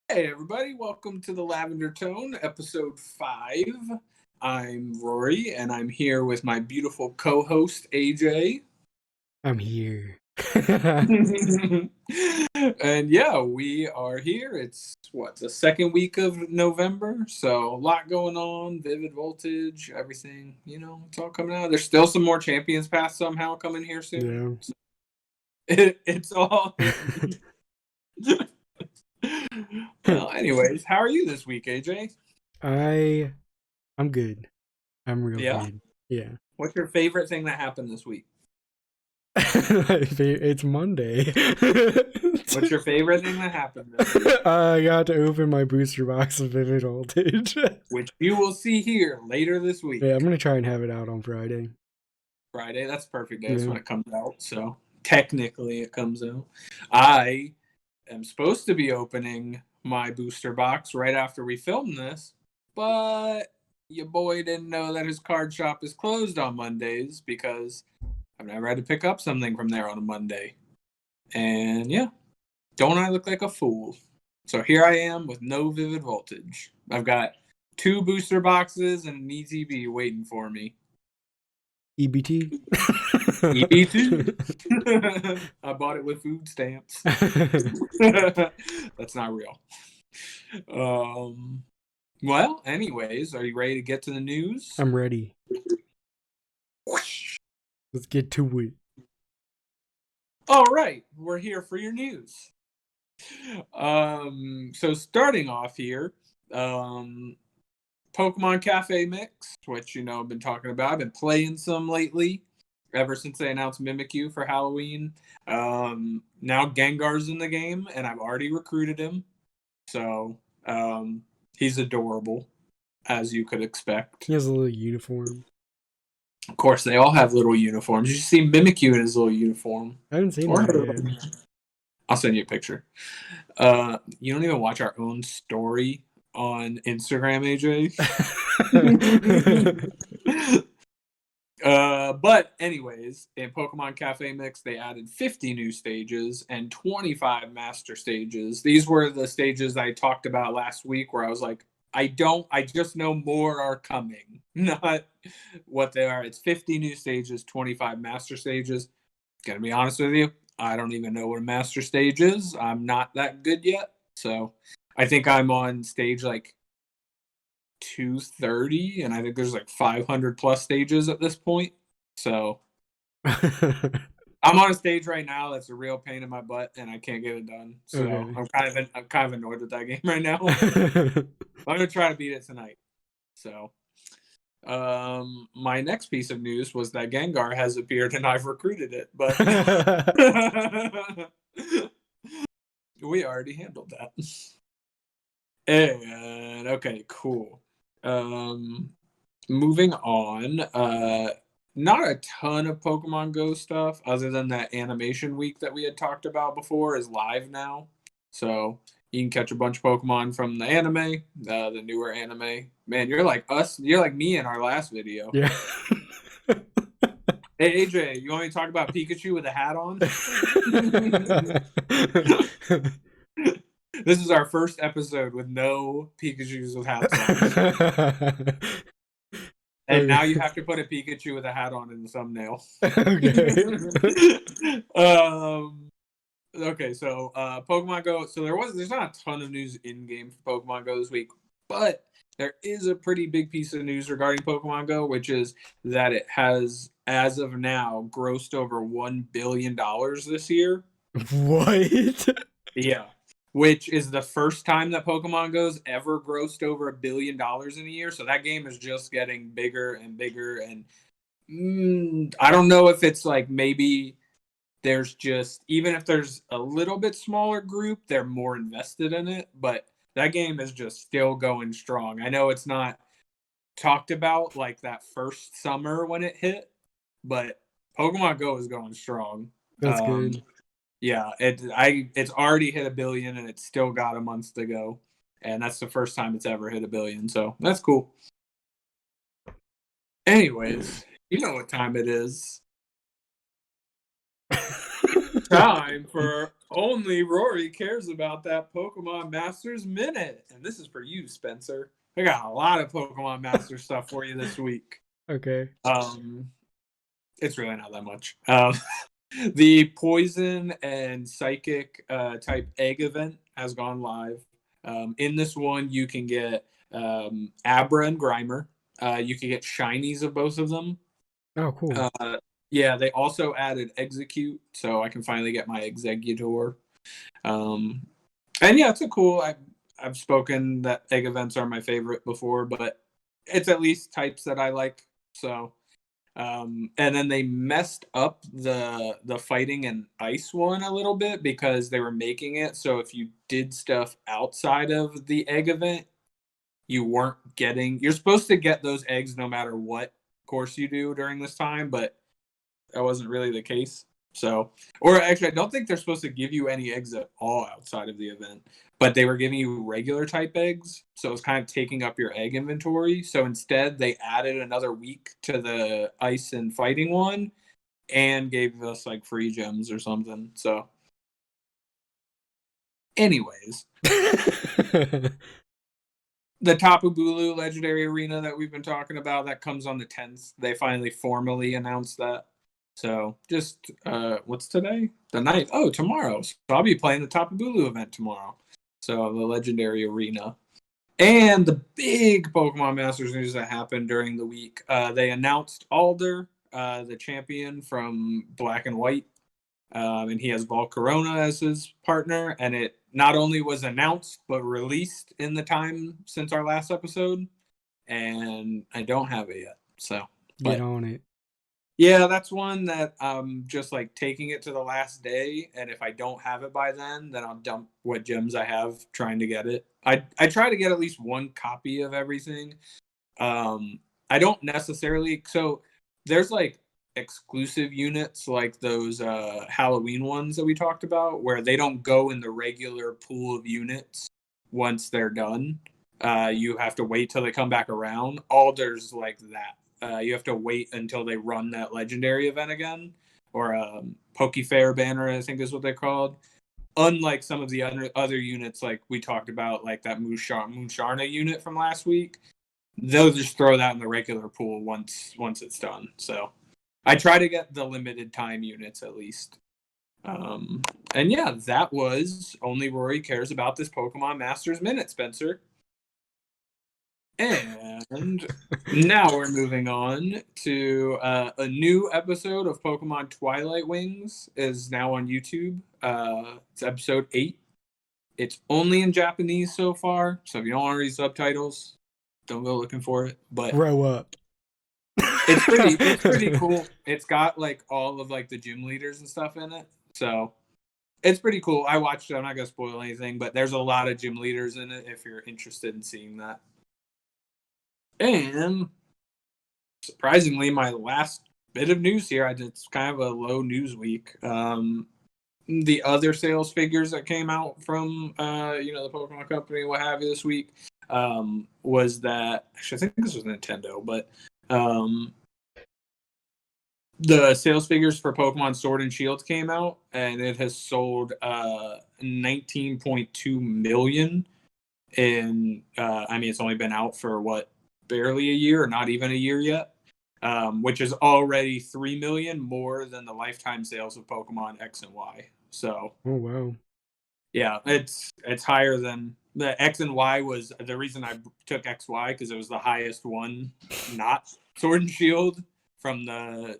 Hey everybody, welcome to the Lavender Tone, episode 5. I'm Rory, and I'm here with my beautiful co-host, AJ. I'm here. And yeah, we are here. It's, the second week of November, so a lot going on, Vivid Voltage, everything, it's all coming out. There's still some more Champions Pass somehow coming here Yeah. soon. It's all hitting. Well, anyways, how are you this week, AJ? I'm good. I'm real Yeah? good. Yeah. What's your favorite thing that happened this week? It's Monday. What's your favorite thing that happened this week? I got to open my booster box of Vivid Voltage. Which you will see here later this week. Yeah, I'm gonna try and have it out on Friday. Friday, that's perfect days Yeah. when it comes out. So technically it comes out. I am supposed to be opening my booster box right after we film this, but your boy didn't know that his card shop is closed on Mondays because I've never had to pick up something from there on a Monday. And yeah, don't I look like a fool? So here I am with no Vivid Voltage. I've got 2 booster boxes and an ETB waiting for me. EBT. EBT? I bought it with food stamps. That's not real. Well, anyways, are you ready to get to the news? I'm ready. Let's get to it. All right, we're here for your news. So starting off here, Pokemon Cafe mix, which I've been talking about. I've been playing some lately, ever since they announced Mimikyu for Halloween. Now Gengar's in the game, and I've already recruited him, so he's adorable, as you could expect. He has a little uniform. Of course, they all have little uniforms. You see Mimikyu in his little uniform. I haven't seen that yet. I'll send you a picture. You don't even watch our own story on Instagram, AJ. But anyways, in Pokemon Cafe Mix, they added 50 new stages and 25 master stages. These were the stages I talked about last week where I was like, I just know more are coming, not what they are. It's 50 new stages, 25 master stages. Gonna be honest with you, I don't even know what a master stage is. I'm not that good yet. So I think I'm on stage like 230, and I think there's like 500 plus stages at this point. So I'm on a stage right now that's a real pain in my butt, and I can't get it done. So Okay. I'm kind of annoyed with that game right now. I'm gonna try to beat it tonight. So, my next piece of news was that Gengar has appeared, and I've recruited it, but we already handled that. And okay, cool. Moving on. Not a ton of Pokemon Go stuff, other than that animation week that we had talked about before, is live now. So you can catch a bunch of Pokemon from the anime, the newer anime. Man, you're like us. You're like me in our last video. Yeah. Hey AJ, you want me to talk about Pikachu with a hat on? This is our first episode with no Pikachus with hats on. And now you have to put a Pikachu with a hat on in the thumbnail. Okay, so Pokemon Go. So there's not a ton of news in game for Pokemon Go this week, but there is a pretty big piece of news regarding Pokemon Go, which is that it has, as of now, grossed over $1 billion this year. What? Yeah. Which is the first time that Pokemon Go's ever grossed over $1 billion in a year. So that game is just getting bigger and bigger. And I don't know if it's like maybe there's just, even if there's a little bit smaller group, they're more invested in it. But that game is just still going strong. I know it's not talked about like that first summer when it hit, but Pokemon Go is going strong. That's good. Yeah, it's already hit $1 billion and it's still got a month to go, and that's the first time it's ever hit $1 billion. So that's cool. Anyways, you know what time it is. Time for Only Rory cares about that Pokemon Masters Minute. And this is for you, Spencer. I got a lot of Pokemon Masters stuff for you this week. Okay. It's really not that much. The Poison and Psychic type egg event has gone live. In this one, you can get Abra and Grimer. You can get shinies of both of them. Oh, cool. Yeah, they also added Execute, so I can finally get my Executor. And yeah, it's a cool. I've spoken that egg events are my favorite before, but it's at least types that I like. So, and then they messed up the fighting and ice one a little bit because they were making it so if you did stuff outside of the egg event, you weren't getting. You're supposed to get those eggs no matter what course you do during this time, but that wasn't really the case. So, or actually, I don't think they're supposed to give you any eggs at all outside of the event, but they were giving you regular type eggs. So it was kind of taking up your egg inventory. So instead, they added another week to the ice and fighting one and gave us like free gems or something. So, anyways, the Tapu Bulu Legendary Arena that we've been talking about, that comes on the 10th. They finally formally announced that. So just, what's today? The 9th. Oh, tomorrow. So I'll be playing the Tapu Bulu event tomorrow. So the Legendary Arena. And the big Pokemon Masters news that happened during the week, they announced Alder, the champion from Black and White. And he has Volcarona as his partner. And it not only was announced, but released in the time since our last episode. And I don't have it yet. So Get on it. yeah, that's one that I'm just like taking it to the last day. And if I don't have it by then I'll dump what gems I have trying to get it. I try to get at least one copy of everything. I don't necessarily. So there's like exclusive units like those Halloween ones that we talked about where they don't go in the regular pool of units once they're done. You have to wait till they come back around. Alder's like that. You have to wait until they run that legendary event again, or Poke Fair banner, I think is what they're called. Unlike some of the other units, like we talked about, like that Musharna unit from last week, they'll just throw that in the regular pool once it's done. So I try to get the limited time units at least. And yeah, that was Only Rory Cares About This Pokemon Masters Minute, Spencer. And now we're moving on to a new episode of Pokemon Twilight Wings is now on YouTube. It's episode 8. It's only in Japanese so far, so if you don't want to read subtitles, don't go looking for it. But Grow up. it's pretty cool. It's got like all of like the gym leaders and stuff in it, so it's pretty cool. I watched it. I'm not gonna spoil anything, but there's a lot of gym leaders in it if you're interested in seeing that. And surprisingly, my last bit of news here, it's kind of a low news week. The other sales figures that came out from the Pokemon Company, what have you, this week, was that actually I think this was Nintendo, but the sales figures for Pokemon Sword and Shield came out, and it has sold 19.2 million. In it's only been out for barely a year, or not even a year yet, which is already 3 million more than the lifetime sales of Pokemon X and Y. So, oh wow, yeah, it's higher than the X and Y was. The reason I took XY because it was the highest one, not Sword and Shield, from the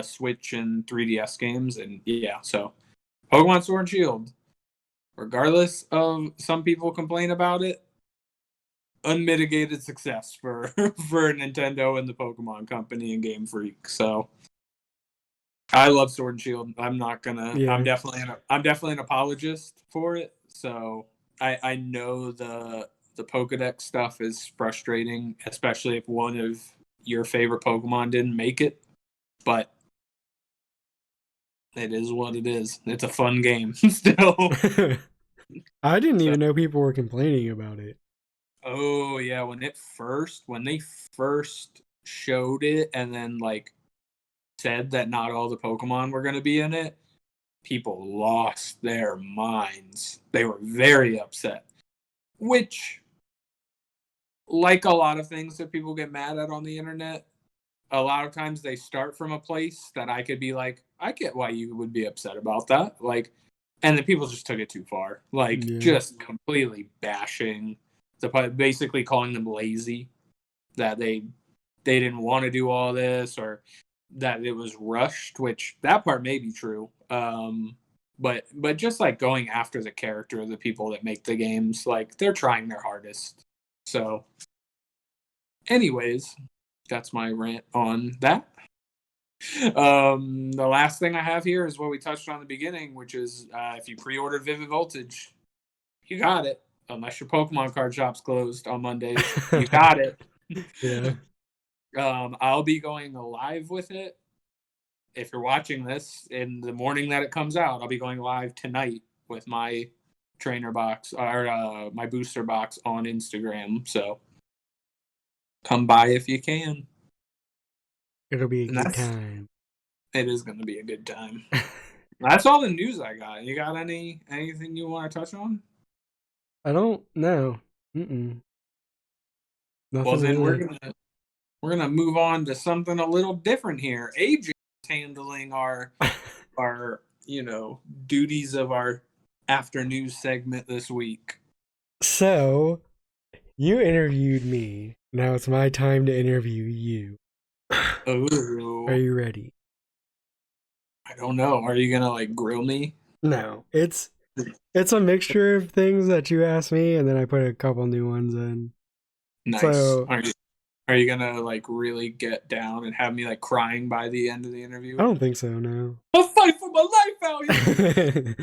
Switch and 3DS games, and yeah, so Pokemon Sword and Shield, regardless of some people complain about it, unmitigated success for Nintendo and the Pokemon Company and Game Freak. So I love Sword and Shield. I'm not gonna. Yeah. I'm definitely an apologist for it. So I know the Pokedex stuff is frustrating, especially if one of your favorite Pokemon didn't make it. But it is what it is. It's a fun game still. I didn't even know people were complaining about it. Oh yeah, when they first showed it and then like said that not all the Pokemon were going to be in it, people lost their minds. They were very upset, which, like a lot of things that people get mad at on the internet, a lot of times they start from a place that I could be like, I get why you would be upset about that. Like, and the people just took it too far. Like, Yeah. just completely bashing basically calling them lazy, that they didn't want to do all this, or that it was rushed, which that part may be true. But just like going after the character of the people that make the games, like they're trying their hardest. So, anyways, that's my rant on that. The last thing I have here is what we touched on in the beginning, which is if you pre-ordered Vivid Voltage, you got it. Unless your Pokemon card shop's closed on Mondays, you got it. Yeah. I'll be going live with it. If you're watching this in the morning that it comes out, I'll be going live tonight with my trainer box or my booster box on Instagram. So come by if you can. It'll be a good time. It is going to be a good time. That's all the news I got. You got anything you want to touch on? I don't know. Nothing Well, then really. we're gonna move on to something a little different here. AJ is handling our duties of our after news segment this week. So, you interviewed me. Now it's my time to interview you. Oh, Are you ready? I don't know. Are you gonna like grill me? No, it's a mixture of things that you asked me, and then I put a couple new ones in. Nice. So, are you gonna like really get down and have me like crying by the end of the interview? I don't think so. No. I'll fight for my life out here.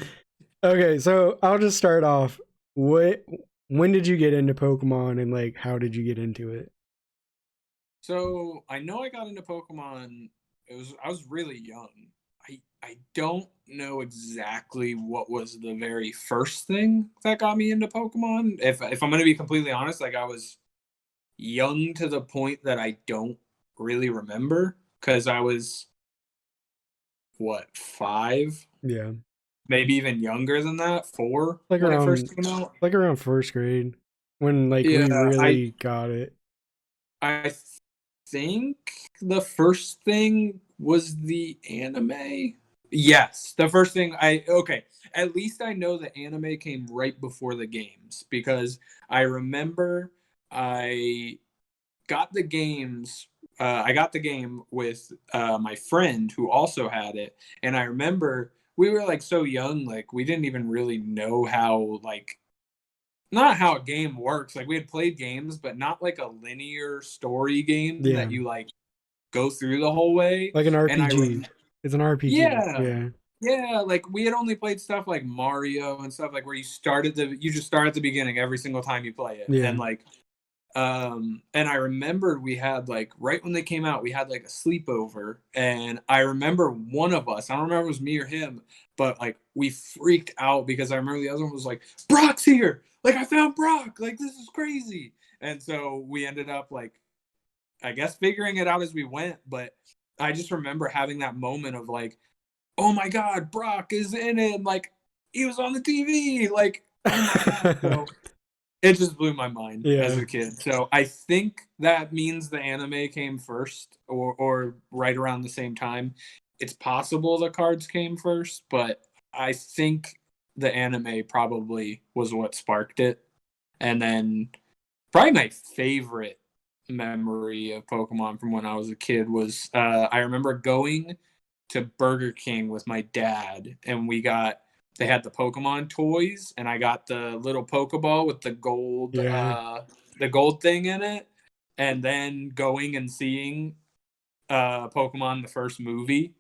Okay, so I'll just start off. When did you get into Pokemon, and like how did you get into it? So I know I got into Pokemon. I was really young. I don't know exactly what was the very first thing that got me into Pokemon. If I'm gonna be completely honest, like I was young to the point that I don't really remember because I was what 5, Yeah, maybe even younger than that, 4 like when it around first came out. like around first grade when like Yeah, we really got it. I think the first thing was the anime. Yes, the first thing okay. At least I know the anime came right before the games because I remember I got the games. I got the game with my friend who also had it, and I remember we were like so young, like we didn't even really know how like not how a game works. Like we had played games, but not like a linear story game Yeah, that you like go through the whole way. like an And RPG. It's an RPG. yeah, Yeah, yeah, like we had only played stuff like Mario and stuff like where you just start at the beginning every single time you play it. yeah, And like and I remember we had like right when they came out, we had like a sleepover, and I remember one of us, I don't remember if it was me or him, but like we freaked out because I remember the other one was like, Brock's here! Like I found Brock, like this is crazy. And so we ended up like I guess figuring it out as we went, but I just remember having that moment of like, oh my god, Brock is in it, like he was on the TV, like oh my god. So it just blew my mind as yeah. a kid. So I think that means the anime came first or right around the same time. It's possible the cards came first, but I think the anime probably was what sparked it. And then probably my favorite memory of Pokemon from when I was a kid was I remember going to Burger King with my dad, and they had the Pokemon toys, and I got the little Pokeball with Yeah. the gold thing in it, and then going and seeing Pokemon the first movie,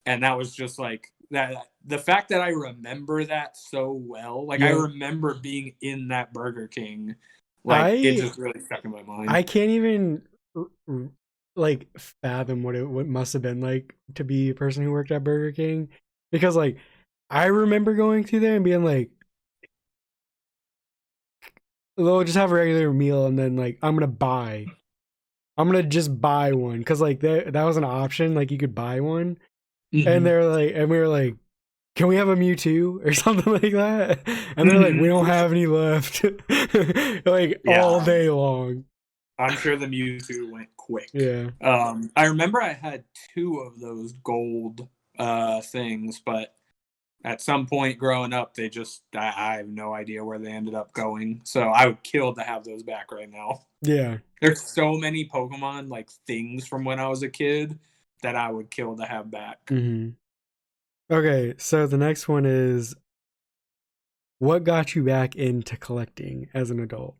and that was just like that. The fact that I remember that so well, like I Yeah. remember being in that Burger King, like it I just really stuck in my mind. I can't even like fathom what must have been like to be a person who worked at Burger King, because like I remember going through there and being like, they'll just have a regular meal and then like I'm gonna just buy one because like that was an option, like you could buy one, and Mhm. they're like, and we were like, can we have a Mewtwo or something like that? And they're like, we don't have any left. Like all Yeah, day long. I'm sure the Mewtwo went quick. Yeah. I remember I had two of those gold things, but at some point growing up, they just I have no idea where they ended up going. So I would kill to have those back right now. Yeah. There's so many Pokemon like things from when I was a kid that I would kill to have back. Hmm. Okay, so the next one is, what got you back into collecting as an adult?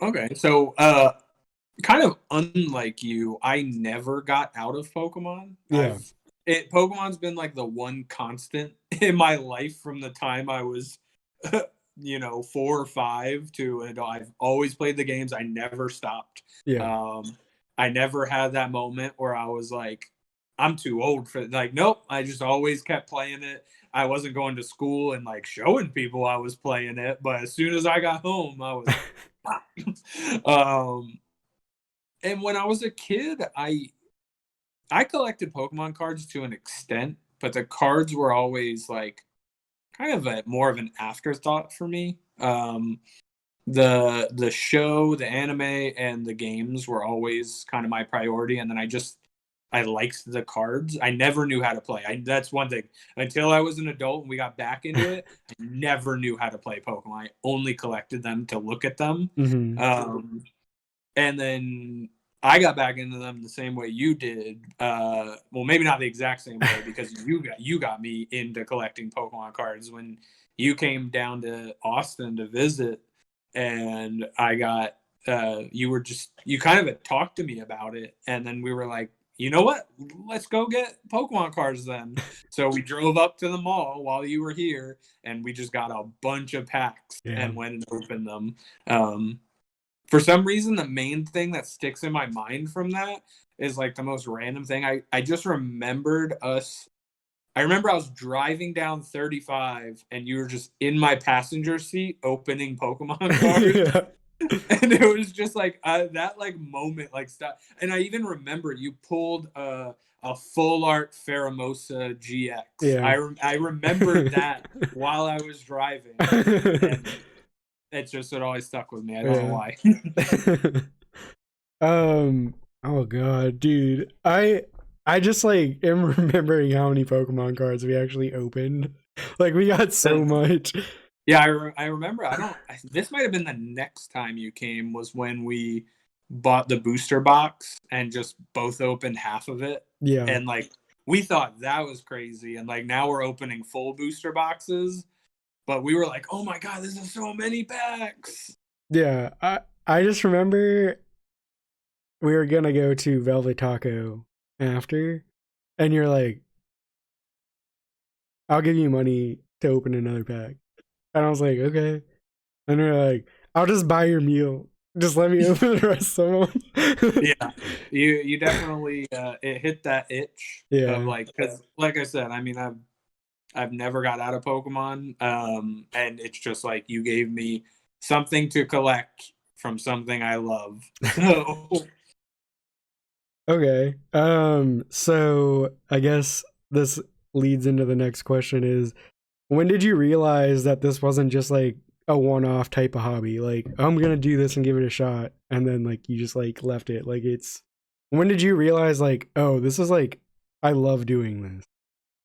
Okay, so kind of unlike you, I never got out of Pokemon. Yeah. Pokemon's been like the one constant in my life from the time I was 4 or 5 to an adult. I've always played the games. I never stopped. Yeah. I never had that moment where I was like, I'm too old for it. Like, nope, I just always kept playing it. I wasn't going to school and like showing people I was playing it, but as soon as I got home, I was um and when I was a kid, I collected Pokemon cards to an extent, but the cards were always like kind of a more of an afterthought for me. The show, the anime, and the games were always kind of my priority, and then I liked the cards. I never knew how to play. That's one thing. Until I was an adult and we got back into it, I never knew how to play Pokemon. I only collected them to look at them. Hmm. And then I got back into them the same way you did. Well, maybe not the exact same way because you got me into collecting Pokemon cards when you came down to Austin to visit, and I got you kind of had talked to me about it, and then we were like, you know what? Let's go get Pokemon cards then. So we drove up to the mall while you were here, and we just got a bunch of packs Yeah. and went and opened them. For some reason, the main thing that sticks in my mind from that is like the most random thing. I just remembered us. I remember I was driving down 35 and you were just in my passenger seat opening Pokemon cards. Yeah. And it was just like that like moment like stuff. And I even remember you pulled a full art Pheromosa GX. Yeah. I remembered that while I was driving. And it always stuck with me. I don't know why. Oh god, dude. I just like am remembering how many Pokemon cards we actually opened. Like we got so much. Yeah, I remember. This might have been the next time you came was when we bought the booster box and just both opened half of it. Yeah. And like we thought that was crazy. And like now we're opening full booster boxes. But we were like, oh my god, this is so many packs. Yeah. I just remember we were gonna go to Velvet Taco after, and you're like, I'll give you money to open another pack. And I was like, okay. And they're like, I'll just buy your meal. Just let me open the rest of them. Yeah, you definitely it hit that itch of like, because like I said, I mean I've never got out of Pokemon, and it's just like you gave me something to collect from something I love. So Okay. So I guess this leads into the next question is, when did you realize that this wasn't just like a one-off type of hobby? Like, I'm gonna do this and give it a shot, and then like you just like left it. Like when did you realize like, oh, this is like, I love doing this.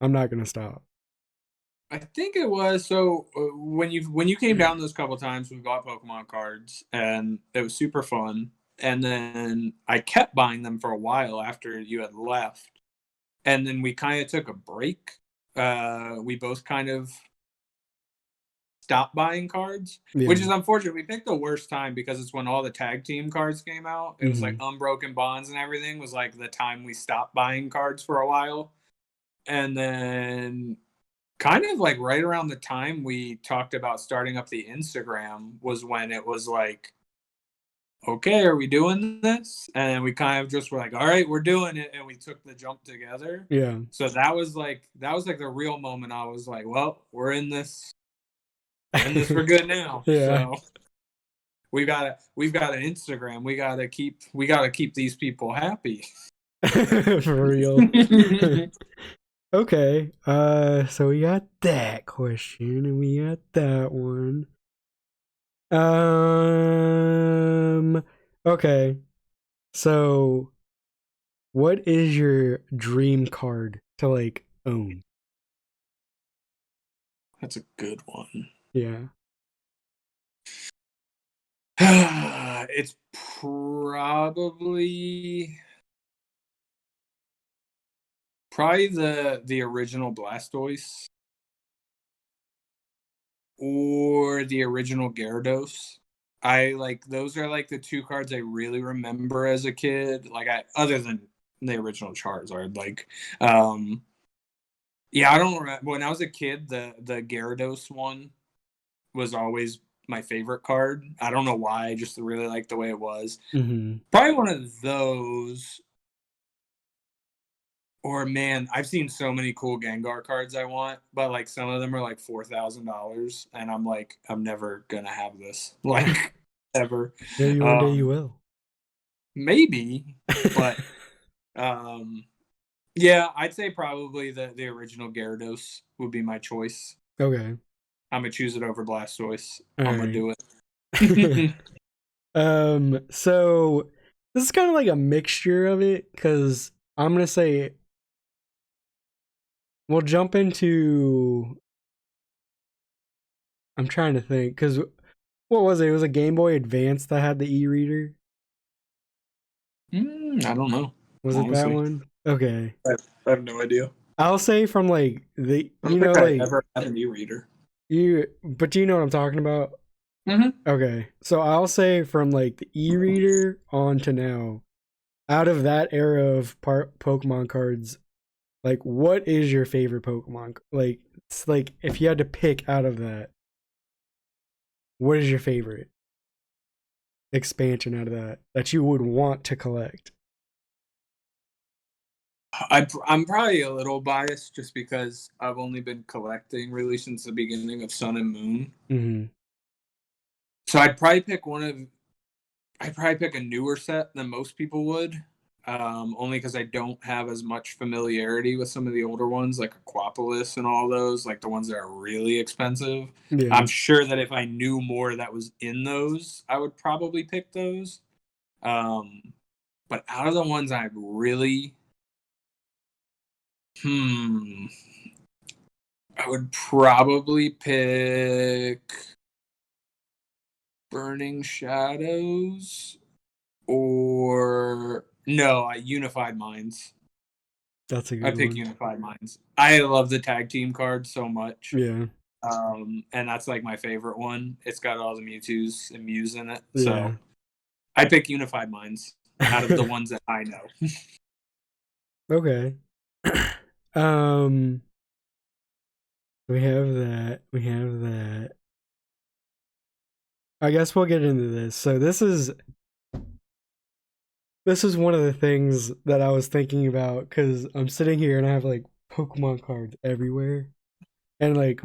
I'm not gonna stop. I think it was when you came down those couple times, we bought Pokemon cards, and it was super fun. And then I kept buying them for a while after you had left, and then we kind of took a break. We both kind of stopped buying cards, which is unfortunate. We picked the worst time because it's when all the tag team cards came out. It was like Unbroken Bonds and everything was like the time we stopped buying cards for a while. And then kind of like right around the time we talked about starting up the Instagram was when it was like, okay, are we doing this? And we kind of just were like, all right, we're doing it. And we took the jump together. Yeah. So that was like the real moment. I was like, well, we're in this. We're in this for good now. Yeah. So we've got an Instagram. We gotta keep these people happy. For real. Okay. So we got that question and we got that one. Um. Okay. So, what is your dream card to like own? That's a good one. Yeah. It's probably the original Blastoise or the original Gyarados. I like those are like the two cards I really remember as a kid. Like I other than the original Charizard, like yeah, I don't remember when I was a kid. The Gyarados one was always my favorite card. I don't know why. I just really like the way it was. Mm-hmm. Probably one of those. Or man, I've seen so many cool Gengar cards I want, but like some of them are like $4,000, and I'm like, I'm never gonna have this, like ever. Maybe one day you Um, will. maybe, but um, yeah, I'd say probably the original Gyarados would be my choice. Okay. I'm gonna choose it over Blastoise. All I'm gonna right. do it. So this is kind of like a mixture of it because I'm gonna say we'll jump into. I'm trying to think because what was it? It was a Game Boy Advance that had the e-reader. I don't know, Was it that honestly. one? Okay. I have no idea. I'll say from like the I don't think I ever had an e-reader. but do you know what I'm talking about? Mm-hmm. Okay. So I'll say from like the e-reader on to now, out of that era of Pokemon cards, like what is your favorite Pokemon? Like it's like if you had to pick out of that, what is your favorite expansion out of that you would want to collect? I'm probably a little biased just because I've only been collecting really since the beginning of Sun and Moon. Mm-hmm. So I'd probably pick a newer set than most people would. Only because I don't have as much familiarity with some of the older ones, like Aquapolis and all those, like the ones that are really expensive. Yeah. I'm sure that if I knew more that was in those, I would probably pick those. Um, but out of the ones I really, hmm, I would probably pick Burning Shadows or no, Unified Minds. That's a I good pick one. Unified Minds. I love the tag team card so much. Yeah. And that's like my favorite one. It's got all the Mewtwo's and Mews in it. So Yeah. I pick Unified Minds out of the ones that I know. Okay. um we have that. We have that. I guess we'll get into this. So this is one of the things that I was thinking about cuz I'm sitting here and I have like Pokemon cards everywhere. And like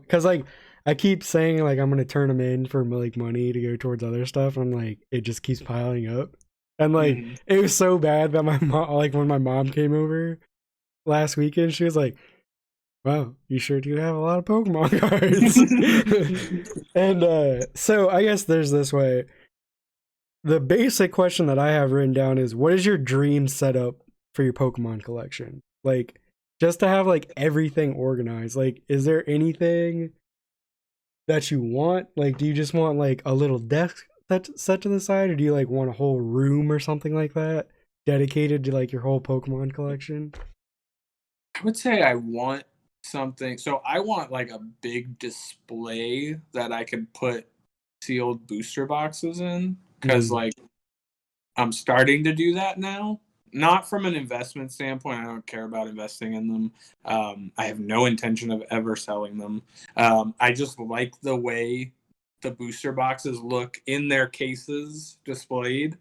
cuz like I keep saying like I'm going to turn them in for like money to go towards other stuff. And like it just keeps piling up. And like Mm-hmm. it was so bad that my mom like when my mom came over last weekend she was like, wow, you sure do have a lot of Pokemon cards. And so I guess there's this way. The basic question that I have written down is what is your dream setup for your Pokemon collection? Like just to have like everything organized. Like is there anything that you want? Like do you just want like a little desk set to the side or do you like want a whole room or something like that dedicated to like your whole Pokemon collection? I would say I want something. So I want like a big display that I could put sealed booster boxes in because Mm, like I'm starting to do that now. Not from an investment standpoint. I don't care about investing in them. I have no intention of ever selling them. I just like the way the booster boxes look in their cases displayed.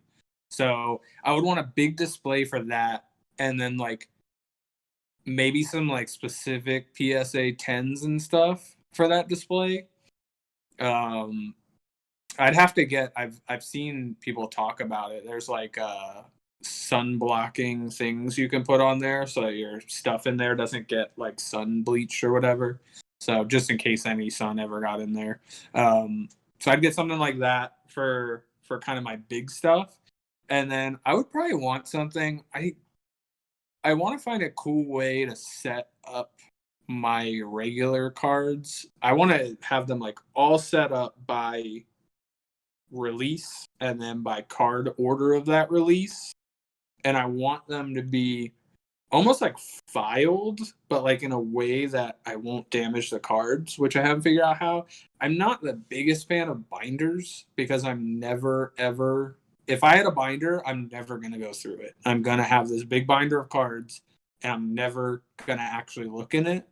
So I would want a big display for that, and then like maybe some like specific PSA 10s and stuff for that display. Um, I'd have to get. I've seen people talk about it. There's like sun blocking things you can put on there so that your stuff in there doesn't get like sun bleached or whatever. So just in case any sun ever got in there. So I'd get something like that for kind of my big stuff. And then I would probably want something. I want to find a cool way to set up my regular cards. I want to have them like all set up by release and then by card order of that release. And I want them to be almost like filed, but like in a way that I won't damage the cards, which I haven't figured out how. I'm not the biggest fan of binders because I'm never ever, if I had a binder, I'm never going to go through it. I'm going to have this big binder of cards and I'm never going to actually look in it.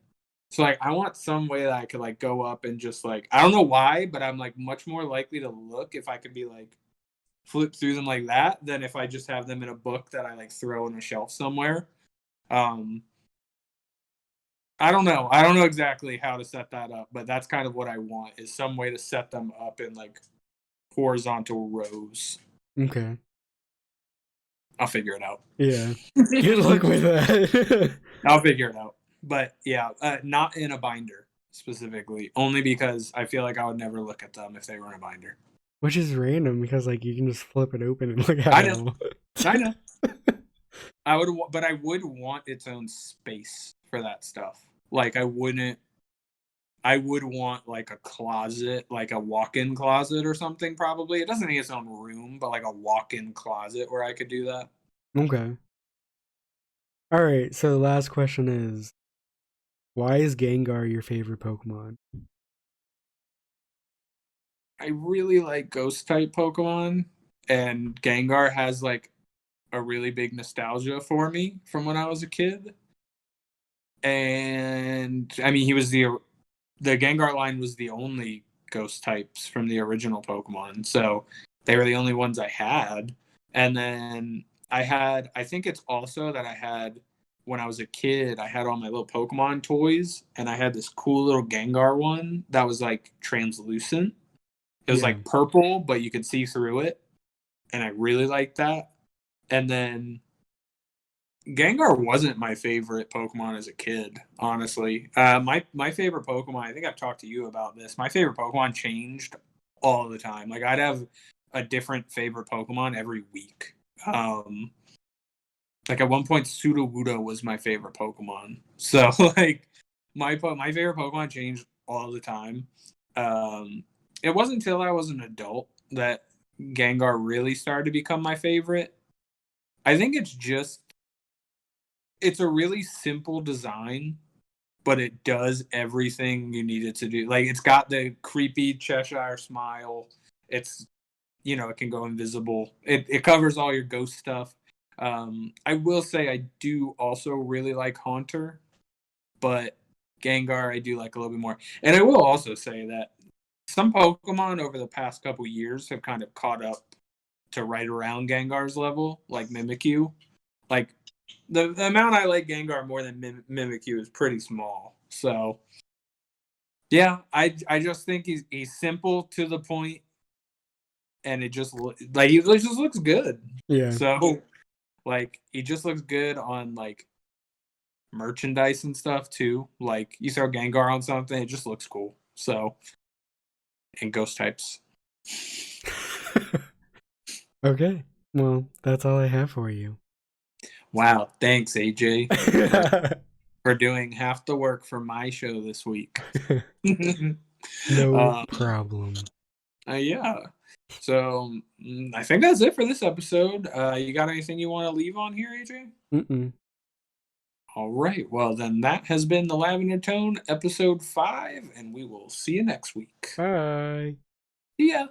So like I want some way that I could like go up and just like, I don't know why, but I'm like much more likely to look if I could be like flip through them like that than if I just have them in a book that I like throw on a shelf somewhere. I don't know. I don't know exactly how to set that up, but that's kind of what I want is some way to set them up in like horizontal rows. Okay. I'll figure it out. Yeah. Good luck with that. I'll figure it out. But yeah, not in a binder specifically, only because I feel like I would never look at them if they were in a binder. Which is random because like you can just flip it open and look at I it know. all. I know. But I would want its own space for that stuff. Like I would want like a closet, like a walk-in closet or something probably. It doesn't need its own room, but like a walk-in closet where I could do that. Okay. All right, so the last question is, why is Gengar your favorite Pokemon? I really like ghost type Pokemon, and Gengar has like a really big nostalgia for me from when I was a kid. And I mean, the Gengar line was the only ghost types from the original Pokemon, so they were the only ones I had. And then I think it's also that I had when I was a kid, I had all my little Pokemon toys, and I had this cool little Gengar one that was like translucent. It was like purple, but you could see through it, and I really liked that. And then Gengar wasn't my favorite Pokemon as a kid, honestly. My favorite Pokemon, I think I've talked to you about this. My favorite Pokemon changed all the time. Like I'd have a different favorite Pokemon every week. Like at one point, Sudowoodo was my favorite Pokemon. So like my favorite Pokemon changed all the time. It wasn't until I was an adult that Gengar really started to become my favorite. I think it's a really simple design, but it does everything you need it to do. Like it's got the creepy Cheshire smile. It's it can go invisible. It covers all your ghost stuff. I will say I do also really like Haunter, but Gengar I do like a little bit more. And I will also say that some Pokemon over the past couple years have kind of caught up to right around Gengar's level, like Mimikyu. Like the amount I like Gengar more than Mimikyu is pretty small. So yeah, I just think he's simple to the point, and it just like he just looks good. Yeah. So like he just looks good on like merchandise and stuff too. Like you throw Gengar on something, it just looks cool. So and ghost types. Okay. Well, that's all I have for you. Wow, thanks AJ for doing half the work for my show this week. No problem. Yeah. So I think that's it for this episode. You got anything you want to leave on here, AJ? Mm-mm. All right. Well, then that has been the Lavender Tone, episode 5, and we will see you next week. Bye. See ya.